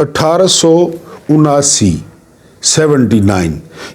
1879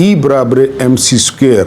E = mc²,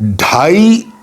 2.5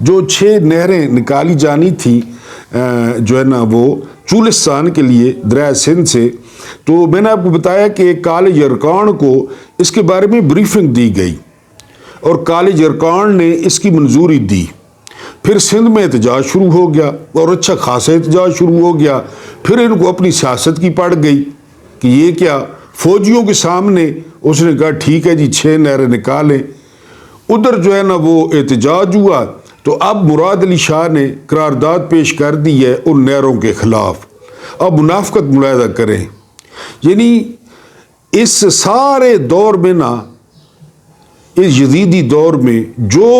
جو 6 نہریں نکالی جانی تھی جو ہے نا وہ چولستان کے لیے دریائے سندھ سے، تو میں نے آپ کو بتایا کہ کالج ارکان کو اس کے بارے میں بریفنگ دی گئی اور کالج ارکان نے اس کی منظوری دی۔ پھر سندھ میں احتجاج شروع ہو گیا اور اچھا خاصا احتجاج شروع ہو گیا۔ پھر ان کو اپنی سیاست کی پڑ گئی کہ یہ کیا، فوجیوں کے سامنے اس نے کہا ٹھیک ہے جی 6 نہریں نکالیں۔ ادھر جو ہے نا وہ احتجاج ہوا تو اب مراد علی شاہ نے قرارداد پیش کر دی ہے ان نہروں کے خلاف۔ اب منافقت ملاحظہ کریں، یعنی اس سارے دور میں نا، اس یزیدی دور میں جو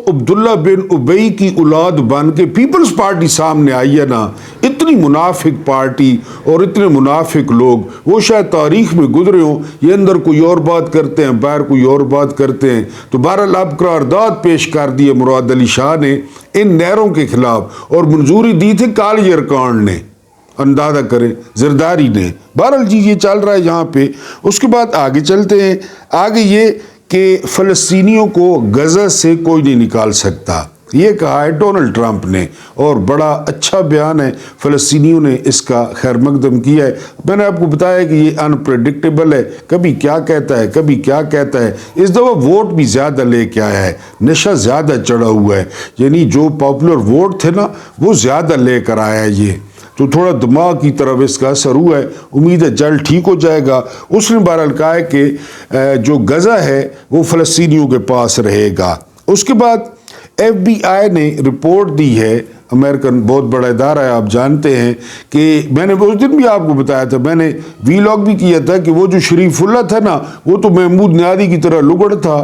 عبداللہ بن ابی کی اولاد بن کے پیپلز پارٹی سامنے آئی ہے نا، اتنی منافق پارٹی اور اتنے منافق لوگ وہ شاید تاریخ میں گزرے ہوں۔ یہ اندر کوئی اور بات کرتے ہیں، باہر کوئی اور بات کرتے ہیں۔ تو بہرحال اب قرارداد پیش کر دی ہے مراد علی شاہ نے ان نہروں کے خلاف، اور منظوری دی تھی کالج ارکان نے، اندازہ کریں زرداری نے۔ بہرحال جی یہ چل رہا ہے یہاں پہ۔ اس کے بعد آگے چلتے ہیں، آگے یہ کہ فلسطینیوں کو غزہ سے کوئی نہیں نکال سکتا، یہ کہا ہے ڈونلڈ ٹرمپ نے، اور بڑا اچھا بیان ہے، فلسطینیوں نے اس کا خیر مقدم کیا ہے۔ میں نے آپ کو بتایا کہ یہ انپریڈکٹیبل ہے، کبھی کیا کہتا ہے کبھی کیا کہتا ہے۔ اس دفعہ ووٹ بھی زیادہ لے کے آیا ہے، نشہ زیادہ چڑھا ہوا ہے، یعنی جو پاپولر ووٹ تھے نا وہ زیادہ لے کر آیا ہے یہ، تو تھوڑا دماغ کی طرف اس کا اثر ہوا ہے، امید ہے جلد ٹھیک ہو جائے گا۔ اس نے بہرحال کہا ہے کہ جو غزہ ہے وہ فلسطینیوں کے پاس رہے گا۔ اس کے بعد FBI نے رپورٹ دی ہے، امریکن بہت بڑا ادارہ ہے آپ جانتے ہیں، کہ میں نے اس دن بھی آپ کو بتایا تھا، میں نے ویلاگ بھی کیا تھا کہ وہ جو شریف اللہ تھا نا وہ تو محمود نیادی کی طرح لگڑ تھا،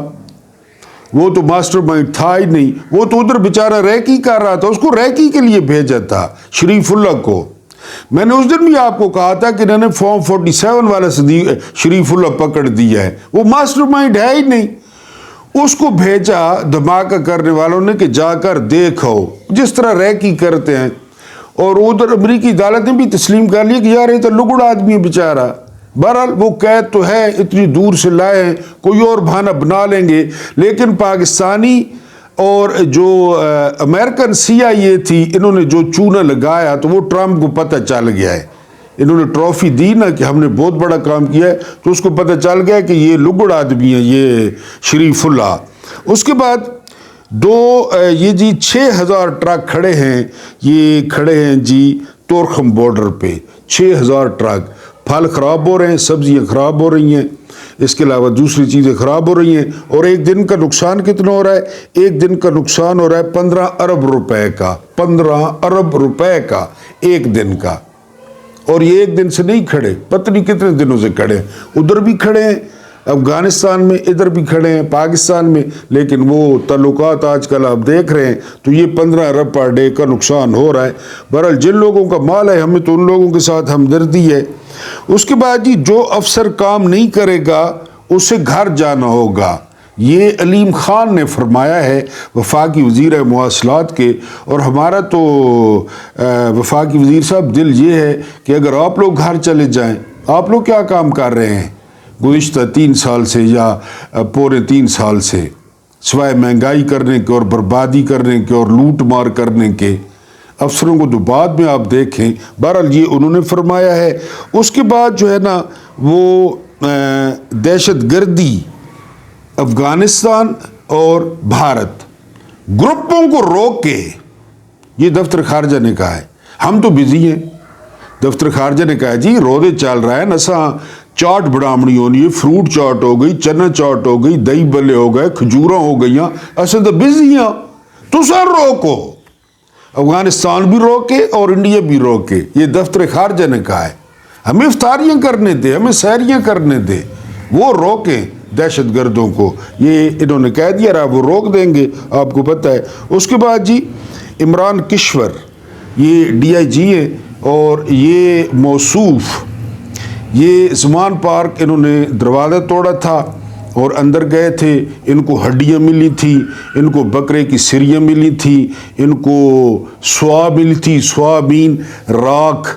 وہ تو ماسٹر مائنڈ تھا ہی نہیں، وہ تو ادھر بیچارہ ریکی کر رہا تھا، اس کو ریکی کے لیے بھیجا تھا شریف اللہ کو۔ میں نے اس دن بھی آپ کو کہا تھا کہ انہوں نے فارم 47 والا شریف اللہ پکڑ دیا ہے، وہ ماسٹر مائنڈ ہے ہی نہیں، اس کو بھیجا دھماکہ کرنے والوں نے کہ جا کر دیکھو جس طرح ریکی کرتے ہیں، اور ادھر امریکی عدالت نے بھی تسلیم کر لیا کہ یار یہ تو لگڑ آدمی ہے بیچارہ۔ بہرحال وہ قید تو ہے، اتنی دور سے لائے ہیں، کوئی اور بہانہ بنا لیں گے، لیکن پاکستانی اور جو امریکن CIA تھی انہوں نے جو چونا لگایا تو وہ ٹرمپ کو پتہ چل گیا ہے، انہوں نے ٹرافی دی نا کہ ہم نے بہت بڑا کام کیا ہے، تو اس کو پتہ چل گیا کہ یہ لگڑ آدمی ہے یہ شریف اللہ۔ اس کے بعد یہ جی 6000 ٹرک کھڑے ہیں، یہ کھڑے ہیں جی تورخم بارڈر پہ، 6000 ٹرک، پھل خراب ہو رہے ہیں، سبزیاں خراب ہو رہی ہیں، اس کے علاوہ دوسری چیزیں خراب ہو رہی ہیں، اور ایک دن کا نقصان کتنا ہو رہا ہے؟ ایک دن کا نقصان ہو رہا ہے 15 ارب روپے کا، 15 ارب روپے کا ایک دن کا۔ اور یہ ایک دن سے نہیں کھڑے، پتہ نہیں کتنے دنوں سے کھڑے ہیں، ادھر بھی کھڑے ہیں افغانستان میں، ادھر بھی کھڑے ہیں پاکستان میں، لیکن وہ تعلقات آج کل آپ دیکھ رہے ہیں تو یہ 15 ارب پر ڈے کا نقصان ہو رہا ہے۔ بہرحال جن لوگوں کا مال ہے ہمیں تو ان لوگوں کے ساتھ ہمدردی ہے۔ اس کے بعد جی جو افسر کام نہیں کرے گا اسے گھر جانا ہوگا، یہ علیم خان نے فرمایا ہے، وفاقی وزیر مواصلات کے۔ اور ہمارا تو وفاقی وزیر صاحب دل یہ ہے کہ اگر آپ لوگ گھر چلے جائیں، آپ لوگ کیا کام کر رہے ہیں گزشتہ 3 سال سے یا پورے 3 سال سے، سوائے مہنگائی کرنے کے اور بربادی کرنے کے اور لوٹ مار کرنے کے؟ افسروں کو تو بعد میں آپ دیکھیں۔ بہرحال یہ انہوں نے فرمایا ہے۔ اس کے بعد جو ہے نا وہ دہشت گردی، افغانستان اور بھارت گروپوں کو روک کے، یہ دفتر خارجہ نے کہا ہے، ہم تو بزی ہیں، دفتر خارجہ نے کہا جی روزے چل رہا ہے نساں چاٹ بڑامنی ہونی ہے، فروٹ چاٹ ہو گئی، چنا چاٹ ہو گئی، دہی بلے ہو گئے، کھجوراں ہو گئیاں، اصل تو بزی ہیں، تو سر روکو، افغانستان بھی روکے اور انڈیا بھی روکے، یہ دفتر خارجہ نے کہا ہے۔ ہمیں افطاریاں کرنے دے، ہمیں سحریاں کرنے دے، وہ روکیں دہشت گردوں کو، یہ انہوں نے کہہ دیا رہا وہ روک دیں گے، آپ کو پتہ ہے۔ اس کے بعد جی عمران کشور، یہ DIG ہیں، اور یہ موصوف، یہ زمان پارک انہوں نے دروازہ توڑا تھا اور اندر گئے تھے، ان کو ہڈیاں ملی تھی، ان کو بکرے کی سریاں ملی تھی، ان کو سوا ملی تھی، سوابین، راکھ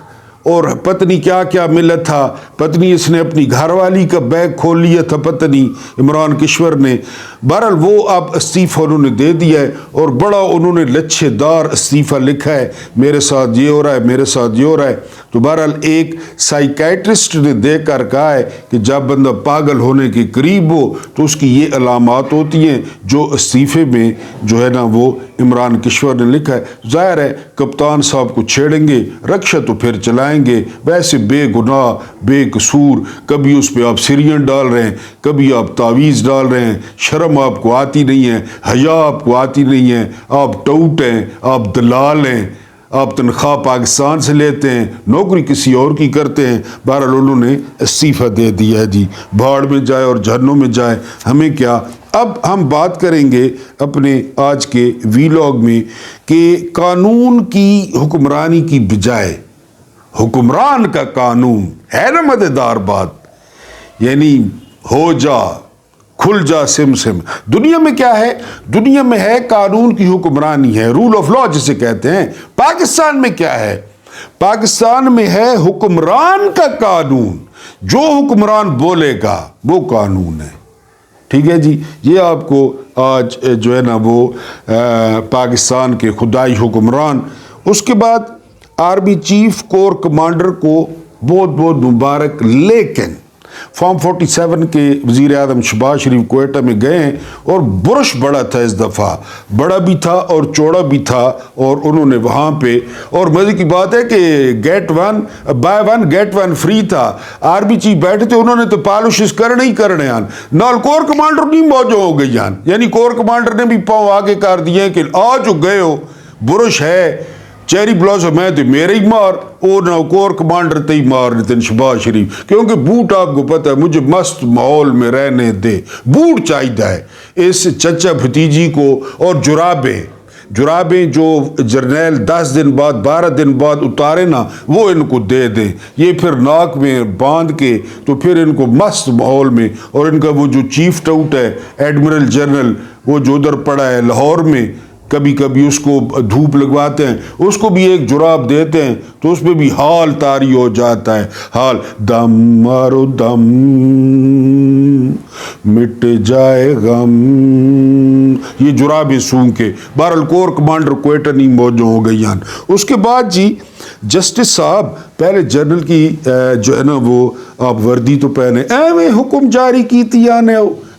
اور پتنی کیا کیا ملا تھا، پتنی اس نے اپنی گھر والی کا بیگ کھول لیا تھا پتنی عمران کشور نے۔ بہرحال وہ اب استعفیٰ انہوں نے دے دیا ہے اور بڑا انہوں نے لچھے دار استعفیٰ لکھا ہے، میرے ساتھ یہ ہو رہا ہے، میرے ساتھ یہ ہو رہا ہے۔ تو بہرحال ایک سائیکیٹرسٹ نے دیکھ کر کہا ہے کہ جب بندہ پاگل ہونے کے قریب ہو تو اس کی یہ علامات ہوتی ہیں جو استعفے میں جو ہے نا وہ عمران کشور نے لکھا ہے۔ ظاہر ہے کپتان صاحب کو چھیڑیں گے، رکشا تو پھر چلائیں گے، ویسے بے گناہ بے قصور، کبھی اس پہ آپ سرین ڈال رہے ہیں، کبھی آپ تعویذ ڈال رہے ہیں، شرم آپ کو آتی نہیں ہے، حیا آپ کو آتی نہیں ہے، آپ ٹوٹ ہیں، آپ دلال ہیں، آپ تنخواہ پاکستان سے لیتے ہیں، نوکری کسی اور کی کرتے ہیں۔ بہرحال انہوں نے استعفیٰ دے دیا ہے جی، بھاڑ میں جائے اور جہنم میں جائے، ہمیں کیا۔ اب ہم بات کریں گے اپنے آج کے ویلاگ میں کہ قانون کی حکمرانی کی بجائے حکمران کا قانون ہے نا مزیدار بات، یعنی ہو جا کھل جا سم سم۔ دنیا میں کیا ہے؟ دنیا میں ہے قانون کی حکمرانی ہے، رول آف لا جسے کہتے ہیں۔ پاکستان میں کیا ہے؟ پاکستان میں ہے حکمران کا قانون، جو حکمران بولے گا وہ قانون ہے، ٹھیک ہے جی۔ یہ آپ کو آج جو ہے نا وہ پاکستان کے خدائی حکمران۔ اس کے بعد آرمی چیف کور کمانڈر کو بہت بہت مبارک، لیکن فارم 47 کے وزیر اعظم شہباز شریف کوئٹہ میں گئے ہیں اور برش بڑا تھا، اس دفعہ بڑا بھی تھا اور چوڑا بھی تھا، اور انہوں نے وہاں پہ، اور مزے کی بات ہے کہ buy one get one free تھا۔ آرمی چیف بیٹھے تھے، انہوں نے تو پالشز کرنے ہی کرنے آن، نال کور کمانڈر نہیں موجود ہو گئی آن، یعنی کور کمانڈر نے بھی پاؤں آگے کر دیے کہ آ جو گئے ہو، برش ہے چیری بلاسم میں تو میرے ہی مار، اور نہ کور کمانڈر تے ہی مار لیتے شہباز شریف، کیونکہ بوٹ آپ کو پتہ ہے مجھے مست ماحول میں رہنے دے، بوٹ چاہیے ہے اس چچا بھتیجی کو۔ اور جرابیں جو جرنیل 10 دن بعد 12 دن بعد اتارے نا وہ ان کو دے دیں، یہ پھر ناک میں باندھ کے تو پھر ان کو مست ماحول میں۔ اور ان کا وہ جو چیف ٹاؤٹ ہے ایڈمرل جنرل، وہ جو ادھر پڑا ہے لاہور میں، کبھی کبھی اس کو دھوپ لگواتے ہیں، اس کو بھی ایک جراب دیتے ہیں تو اس پہ بھی حال طاری ہو جاتا ہے، حال دم مارو دم مٹ جائے غم، یہ جرابیں سونگ کے۔ بہرحال کور کمانڈر کوئٹہ نہیں موجود ہو گئی ہیں۔ اس کے بعد جی جسٹس صاحب پہلے جنرل کی جو ہے نا وہ آپ وردی تو پہنے، ایویں حکم جاری کی تھی آنے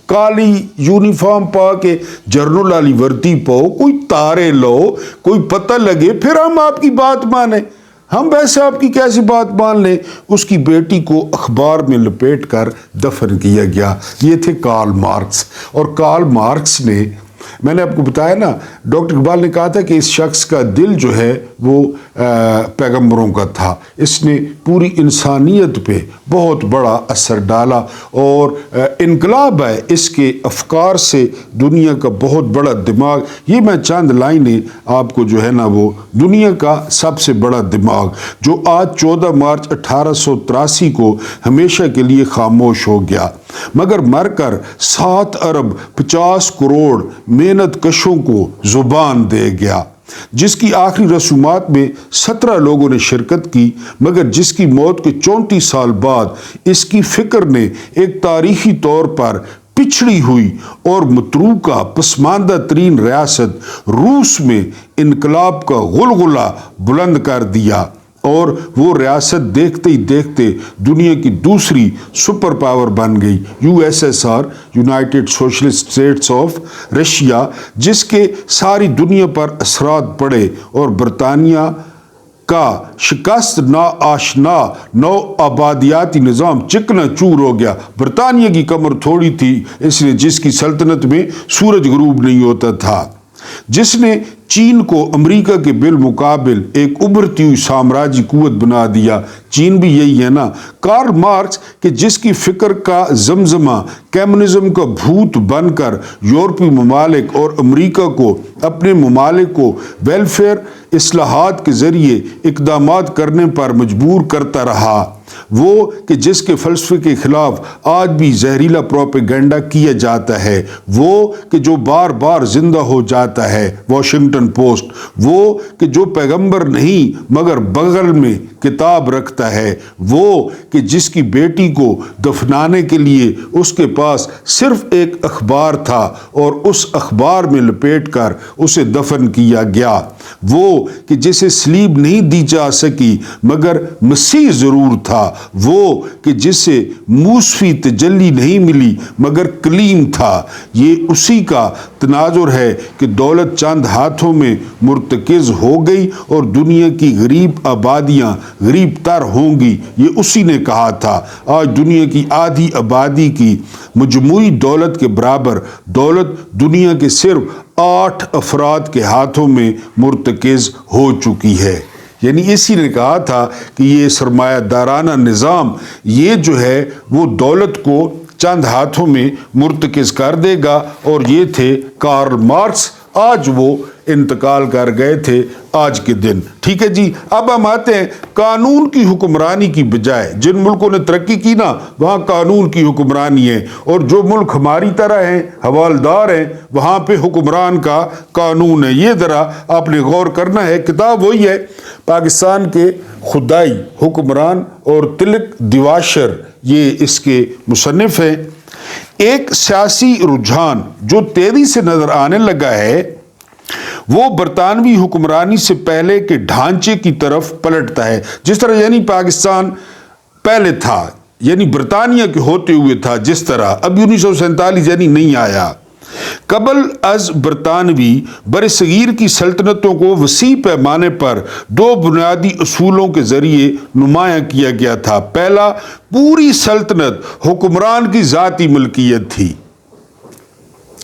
کالی یونیفارم پا کے جرنل والی وردی پاؤ، کوئی تارے لو، کوئی پتہ لگے، پھر ہم آپ کی بات مانیں۔ ہم ویسے آپ کی کیسی بات مان لیں؟ اس کی بیٹی کو اخبار میں لپیٹ کر دفن کیا گیا۔ یہ تھے کارل مارکس، اور کارل مارکس نے، میں نے آپ کو بتایا نا، ڈاکٹر اقبال نے کہا تھا کہ اس شخص کا دل جو ہے وہ پیغمبروں کا تھا، اس نے پوری انسانیت پہ بہت بڑا اثر ڈالا، اور انقلاب ہے اس کے افکار سے دنیا کا بہت بڑا دماغ۔ یہ میں چند لائنیں آپ کو جو ہے نا وہ دنیا کا سب سے بڑا دماغ جو آج 14 مارچ 1883 کو ہمیشہ کے لیے خاموش ہو گیا، مگر مر کر 7 ارب 50 کروڑ محنت کشوں کو زبان دے گیا، جس کی آخری رسومات میں 17 لوگوں نے شرکت کی، مگر جس کی موت کے 34 سال بعد اس کی فکر نے ایک تاریخی طور پر پچھڑی ہوئی اور متروکہ پسماندہ ترین ریاست روس میں انقلاب کا غلغلہ بلند کر دیا، اور وہ ریاست دیکھتے ہی دیکھتے دنیا کی دوسری سپر پاور بن گئی، USSR، united socialist states of Russia, جس کے ساری دنیا پر اثرات پڑے، اور برطانیہ کا شکست نا آشنا نو آبادیاتی نظام چکنا چور ہو گیا۔ برطانیہ کی کمر تھوڑی تھی، اس لیے جس کی سلطنت میں سورج غروب نہیں ہوتا تھا، جس نے چین کو امریکہ کے بالمقابل ایک ابھرتی ہوئی سامراجی قوت بنا دیا۔ چین بھی یہی ہے نا۔ کارل مارکس کہ جس کی فکر کا زمزمہ کمیونزم کا بھوت بن کر یورپی ممالک اور امریکہ کو اپنے ممالک کو ویلفیئر اصلاحات کے ذریعے اقدامات کرنے پر مجبور کرتا رہا، وہ کہ جس کے فلسفے کے خلاف آج بھی زہریلا پروپیگنڈا کیا جاتا ہے، وہ کہ جو بار بار زندہ ہو جاتا ہے، واشنگٹن پوسٹ، وہ کہ جو پیغمبر نہیں مگر بغل میں کتاب رکھتا ہے، وہ کہ جس کی بیٹی کو دفنانے کے لیے اس کے پاس صرف ایک اخبار تھا اور اس اخبار میں لپیٹ کر اسے دفن کیا گیا، وہ کہ جسے سلیب نہیں دی جا سکی مگر مسیح ضرور تھا، وہ کہ جسے موسفی تجلی نہیں ملی مگر کلیم تھا، یہ اسی کا تناظر ہے کہ دولت چند ہاتھوں میں مرتکز ہو گئی اور دنیا کی غریب آبادیاں غریب تر ہوں گی۔ یہ اسی نے کہا تھا۔ آج دنیا کی آدھی آبادی کی مجموعی دولت کے برابر دولت دنیا کے صرف 8 افراد کے ہاتھوں میں مرتکز ہو چکی ہے۔ یعنی اسی نے کہا تھا کہ یہ سرمایہ دارانہ نظام یہ جو ہے وہ دولت کو چند ہاتھوں میں مرتکز کر دے گا، اور یہ تھے کارل مارکس۔ آج وہ انتقال کر گئے تھے آج کے دن۔ ٹھیک ہے جی، اب ہم آتے ہیں قانون کی حکمرانی کی بجائے جن ملکوں نے ترقی کی نا وہاں قانون کی حکمرانی ہے، اور جو ملک ہماری طرح ہیں حوالدار ہیں وہاں پہ حکمران کا قانون ہے۔ یہ ذرا آپ نے غور کرنا ہے۔ کتاب وہی ہے، پاکستان کے خدائی حکمران اور تلک دیواشر یہ اس کے مصنف ہیں۔ ایک سیاسی رجحان جو تیزی سے نظر آنے لگا ہے وہ برطانوی حکمرانی سے پہلے کے ڈھانچے کی طرف پلٹتا ہے۔ جس طرح یعنی پاکستان پہلے تھا، یعنی برطانیہ کے ہوتے ہوئے تھا، جس طرح اب 1947 یعنی نہیں آیا۔ قبل از برطانوی برصغیر کی سلطنتوں کو وسیع پیمانے پر 2 بنیادی اصولوں کے ذریعے نمایاں کیا گیا تھا۔ پہلا، پوری سلطنت حکمران کی ذاتی ملکیت تھی۔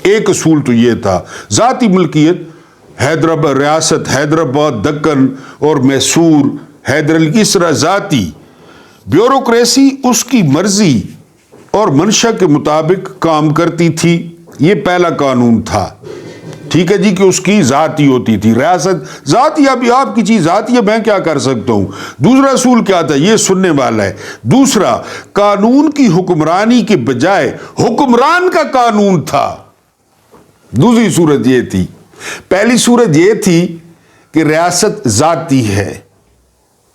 ایک اصول تو یہ تھا، ذاتی ملکیت، حیدرآباد ریاست حیدرآباد، دکن اور میسور، حیدر علی، اس طرح ذاتی۔ بیوروکریسی اس کی مرضی اور منشا کے مطابق کام کرتی تھی۔ یہ پہلا قانون تھا، ٹھیک ہے جی، کہ اس کی ذاتی ہوتی تھی، ریاست ذاتی، ابھی آپ کی چیز ذاتی ہے، میں کیا کر سکتا ہوں۔ دوسرا اصول کیا تھا، یہ سننے والا ہے۔ دوسرا، قانون کی حکمرانی کے بجائے حکمران کا قانون تھا۔ دوسری صورت یہ تھی۔ پہلی صورت یہ تھی کہ ریاست ذاتی ہے،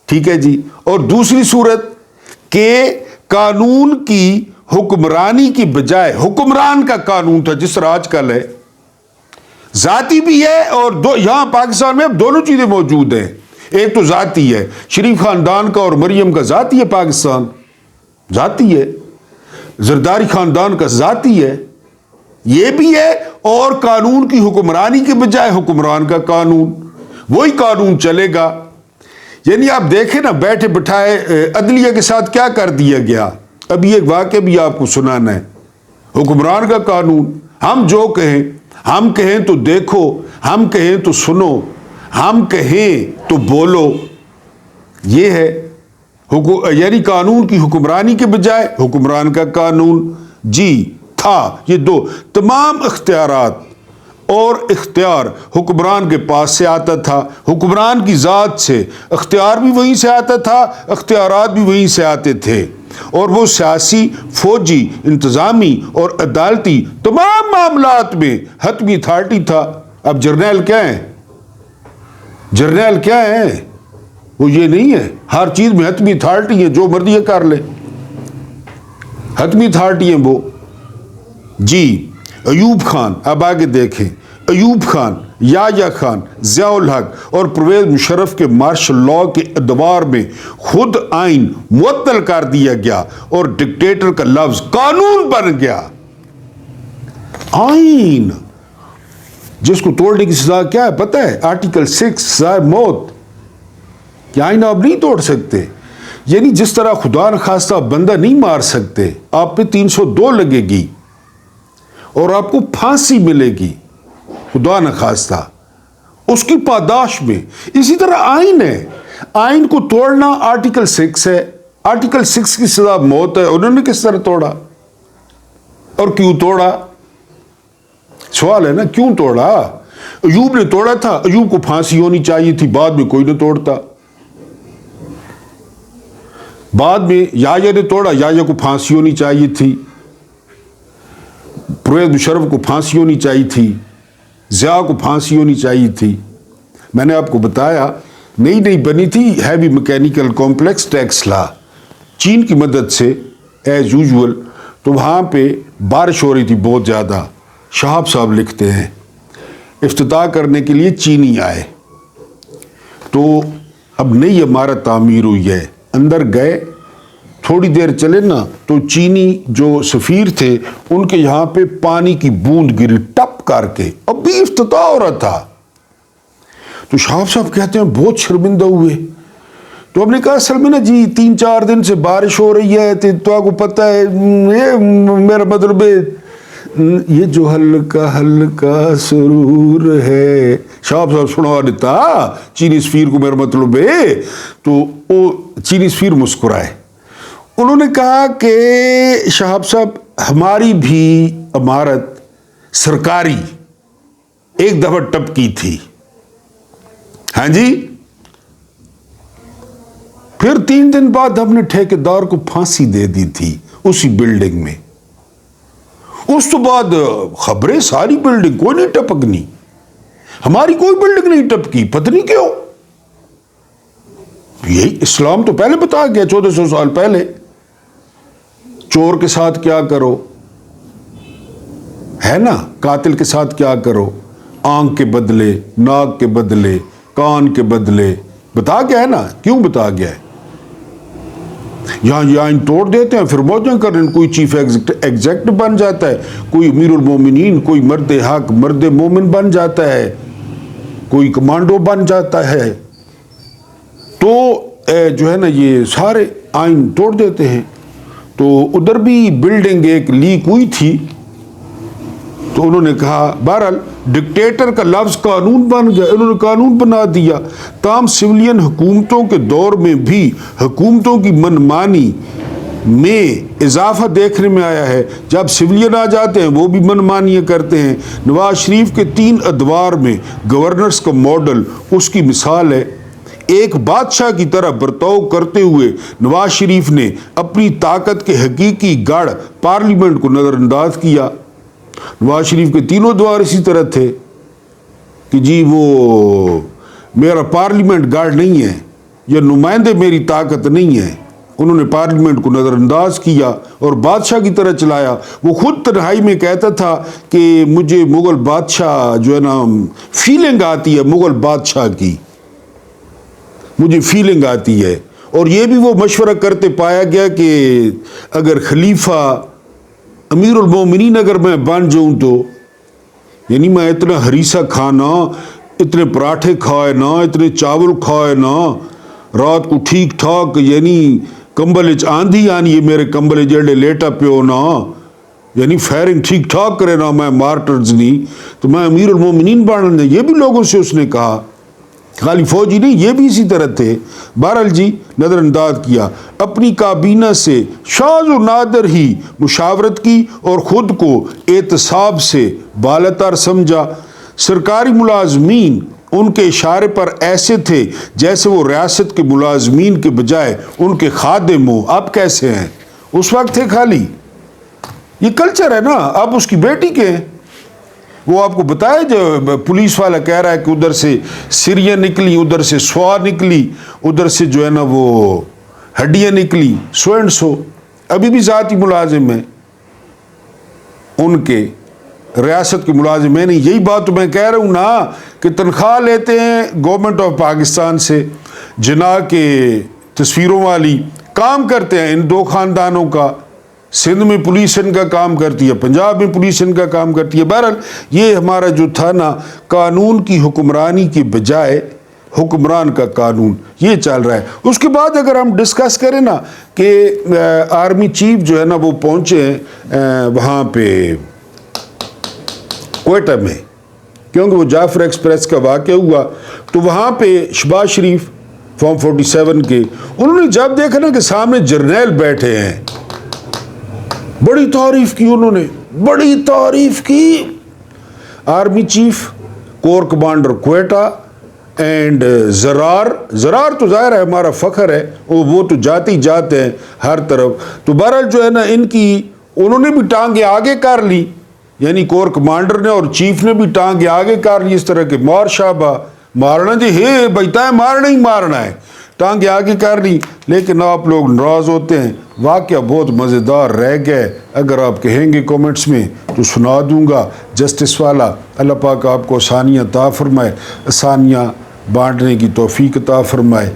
ٹھیک ہے جی، اور دوسری صورت کہ قانون کی حکمرانی کی بجائے حکمران کا قانون تھا، جس طرح آج کل ہے، ذاتی بھی ہے اور یہاں پاکستان میں اب دونوں چیزیں موجود ہیں۔ ایک تو ذاتی ہے، شریف خاندان کا اور مریم کا ذاتی ہے، پاکستان ذاتی ہے، زرداری خاندان کا ذاتی ہے، یہ بھی ہے، اور قانون کی حکمرانی کے بجائے حکمران کا قانون، وہی قانون چلے گا۔ یعنی آپ دیکھیں نا، بیٹھے بٹھائے عدلیہ کے ساتھ کیا کر دیا گیا۔ ابھی ایک واقعہ بھی آپ کو سنانا ہے۔ حکمران کا قانون، ہم جو کہیں، ہم کہیں تو دیکھو، ہم کہیں تو سنو، ہم کہیں تو بولو، یہ ہے یعنی قانون کی حکمرانی کے بجائے حکمران کا قانون جی تھا۔ یہ دو تمام اختیارات اور اختیار حکمران کے پاس سے آتا تھا، حکمران کی ذات سے، اختیار بھی وہیں سے آتا تھا، اختیارات بھی وہیں سے آتے تھے، اور وہ سیاسی، فوجی، انتظامی اور عدالتی تمام معاملات میں حتمی اتھارٹی تھا۔ اب جرنیل کیا ہیں؟ جرنیل کیا ہیں؟ وہ یہ نہیں ہے، ہر چیز میں حتمی اتھارٹی ہے، جو مرضی ہے کر لے، حتمی اتھارٹی ہیں وہ جی۔ ایوب خان، اب آگے دیکھیں، ایوب خان، یحییٰ خان، ضیاء الحق اور پرویز مشرف کے مارشل لاء کے ادوار میں خود آئین معطل کر دیا گیا اور ڈکٹیٹر کا لفظ قانون بن گیا۔ آئین جس کو توڑنے کی سزا کیا ہے پتہ ہے؟ آرٹیکل 6، سزائے موت، کہ آئین آپ نہیں توڑ سکتے۔ یعنی جس طرح خدا نخواستہ بندہ نہیں مار سکتے، آپ پہ 302 لگے گی اور آپ کو پھانسی ملے گی، خدا نخواستہ، اس کی پاداش میں۔ اسی طرح آئین ہے، آئین کو توڑنا آرٹیکل 6 ہے، آرٹیکل 6 کی سزا موت ہے۔ انہوں نے کس طرح توڑا اور کیوں توڑا؟ سوال ہے نا، کیوں توڑا؟ ایوب نے توڑا تھا, ایوب کو پھانسی ہونی چاہیے تھی, بعد میں کوئی نہ توڑتا. بعد میں یحییٰ نے توڑا, یحییٰ کو پھانسی ہونی چاہیے تھی. پرویز مشرف کو پھانسی ہونی چاہیے تھی, ضیاء کو پھانسی ہونی چاہیے تھی. میں نے آپ کو بتایا نئی بنی تھی heavy mechanical complex Taxila, چین کی مدد سے ایز یوزول. تو وہاں پہ بارش ہو رہی تھی بہت زیادہ. شہاب صاحب لکھتے ہیں افتتاح کرنے کے لیے چینی آئے, تو اب نئی عمارت تعمیر ہوئی ہے, اندر گئے, تھوڑی دیر چلے نا تو چینی جو سفیر تھے ان کے یہاں پہ پانی کی بوند گری ٹپ کر کے, اب بھی افتتاح ہو رہا تھا. تو شہاب صاحب کہتے ہیں بہت شرمندہ ہوئے. تو ہم نے کہا اصل میں نا جی 3-4 دن سے بارش ہو رہی ہے تو آپ کو پتہ ہے, یہ میرا مطلب ہے یہ جو ہلکا ہلکا سرور ہے. شہاب صاحب سنوا دیتا چینی سفیر کو میرا مطلب ہے. تو وہ چینی سفیر مسکرائے. انہوں نے کہا کہ شہاب صاحب ہماری بھی عمارت سرکاری ایک دفعہ ٹپکی تھی. ہاں جی, پھر 3 دن بعد ہم نے ٹھیکیدار کو پھانسی دے دی تھی اسی بلڈنگ میں. اس تو بعد خبریں ساری بلڈنگ کوئی نہیں ٹپکنی, ہماری کوئی بلڈنگ نہیں ٹپکی, پتہ نہیں کیوں. یہی اسلام تو پہلے بتا گیا 1400 سال پہلے, چور کے ساتھ کیا کرو, ہے نا, قاتل کے ساتھ کیا کرو, آنکھ کے بدلے, ناک کے بدلے, کان کے بدلے, بتا گیا ہے نا. کیوں بتا گیا ہے؟ یہاں توڑ دیتے ہیں پھر موجیں کر رہے ہیں. کوئی چیف ایگزیکٹو بن جاتا ہے, کوئی امیر المومنین, کوئی مرد حق مرد مومن بن جاتا ہے, کوئی کمانڈو بن جاتا ہے. تو جو ہے نا یہ سارے آئین توڑ دیتے ہیں. تو ادھر بھی بلڈنگ ایک لیک ہوئی تھی, تو انہوں نے کہا بہرحال ڈکٹیٹر کا لفظ قانون بن گیا, انہوں نے قانون بنا دیا. تاہم سویلین حکومتوں کے دور میں بھی حکومتوں کی منمانی میں اضافہ دیکھنے میں آیا ہے. جب سویلین آ جاتے ہیں وہ بھی منمانیاں کرتے ہیں. نواز شریف کے 3 ادوار میں گورنرز کا ماڈل اس کی مثال ہے. ایک بادشاہ کی طرح برتاؤ کرتے ہوئے نواز شریف نے اپنی طاقت کے حقیقی گڑھ پارلیمنٹ کو نظر انداز کیا. نواز شریف کے 3 ادوار اسی طرح تھے کہ جی وہ میرا پارلیمنٹ گارڈ نہیں ہے, یہ نمائندے میری طاقت نہیں ہے. انہوں نے پارلیمنٹ کو نظر انداز کیا اور بادشاہ کی طرح چلایا. وہ خود تنہائی میں کہتا تھا کہ مجھے مغل بادشاہ جو ہے نا فیلنگ آتی ہے, مغل بادشاہ کی مجھے فیلنگ آتی ہے. اور یہ بھی وہ مشورہ کرتے پایا گیا کہ اگر خلیفہ امیر المومنین اگر میں بن جاؤں تو یعنی میں اتنا ہریسہ کھانا, اتنے پراٹھے کھائے نا, اتنے چاول کھائے نا, رات کو ٹھیک ٹھاک یعنی کمبل آندھی آنی ہے میرے کمبل جڑے لیٹا پیو نا, یعنی فائرنگ ٹھیک ٹھاک کرے نا, میں مارٹرز نہیں تو میں امیر المومنین بن. یہ بھی لوگوں سے اس نے کہا, خالی فوجی نہیں, یہ بھی اسی طرح تھے. بہرحال جی نظر انداز کیا. اپنی کابینہ سے شاذ و نادر ہی مشاورت کی اور خود کو اعتصاب سے بالاتر سمجھا. سرکاری ملازمین ان کے اشارے پر ایسے تھے جیسے وہ ریاست کے ملازمین کے بجائے ان کے خادم ہوں. اب کیسے ہیں؟ اس وقت تھے خالی. یہ کلچر ہے نا. اب اس کی بیٹی کے ہیں, وہ آپ کو بتایا جو پولیس والا کہہ رہا ہے کہ ادھر سے سریاں نکلی, ادھر سے سوا نکلی, ادھر سے جو ہے نا وہ ہڈیاں نکلی, سو اینڈ سو. ابھی بھی ذاتی ملازم ہیں ان کے, ریاست کے ملازم ہیں نہیں. یہی بات تو میں کہہ رہا ہوں نا کہ تنخواہ لیتے ہیں گورنمنٹ آف پاکستان سے, جناح کے تصویروں والی, کام کرتے ہیں ان 2 خاندانوں کا. سندھ میں پولیس ان کا کام کرتی ہے, پنجاب میں پولیس ان کا کام کرتی ہے. بہرحال یہ ہمارا جو تھا نا قانون کی حکمرانی کے بجائے حکمران کا قانون, یہ چل رہا ہے. اس کے بعد اگر ہم ڈسکس کریں نا کہ آرمی چیف جو ہے نا وہ پہنچے ہیں وہاں پہ کوئٹہ میں, کیونکہ وہ جعفر ایکسپریس کا واقعہ ہوا, تو وہاں پہ شہباز شریف فارم 47 کے انہوں نے جب دیکھا نا کہ سامنے جرنیل بیٹھے ہیں, بڑی تعریف کی انہوں نے, بڑی تعریف کی. Army chief corps commander Quetta and زرار تو ظاہر ہے ہمارا فخر ہے، وہ تو جاتے ہیں ہر طرف. تو بہرحال جو ہے نا انہوں نے بھی ٹانگیں آگے کر لی، یعنی کور کمانڈر نے اور چیف نے بھی ٹانگیں آگے کر لی، اس طرح کے مار شابہ مارنا جی ہے بیتا ہے، مارنا ہی مارنا ہے، ٹانگیں آگے کر لی. لیکن آپ لوگ ناراض ہوتے ہیں. واقعہ بہت مزیدار رہ گئے، اگر آپ کہیں گے کومنٹس میں تو سنا دوں گا جسٹس والا. اللہ پاک آپ کو آسانیاں عطا فرمائے، آسانیاں بانٹنے کی توفیق عطا فرمائے.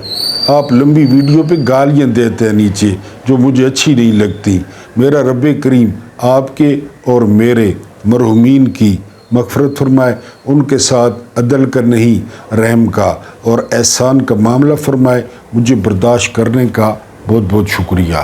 آپ لمبی ویڈیو پہ گالیاں دیتے ہیں نیچے، جو مجھے اچھی نہیں لگتی. میرا رب کریم آپ کے اور میرے مرحومین کی مغفرت فرمائے، ان کے ساتھ عدل کا نہیں رحم کا اور احسان کا معاملہ فرمائے. مجھے برداشت کرنے کا بہت بہت شکریہ.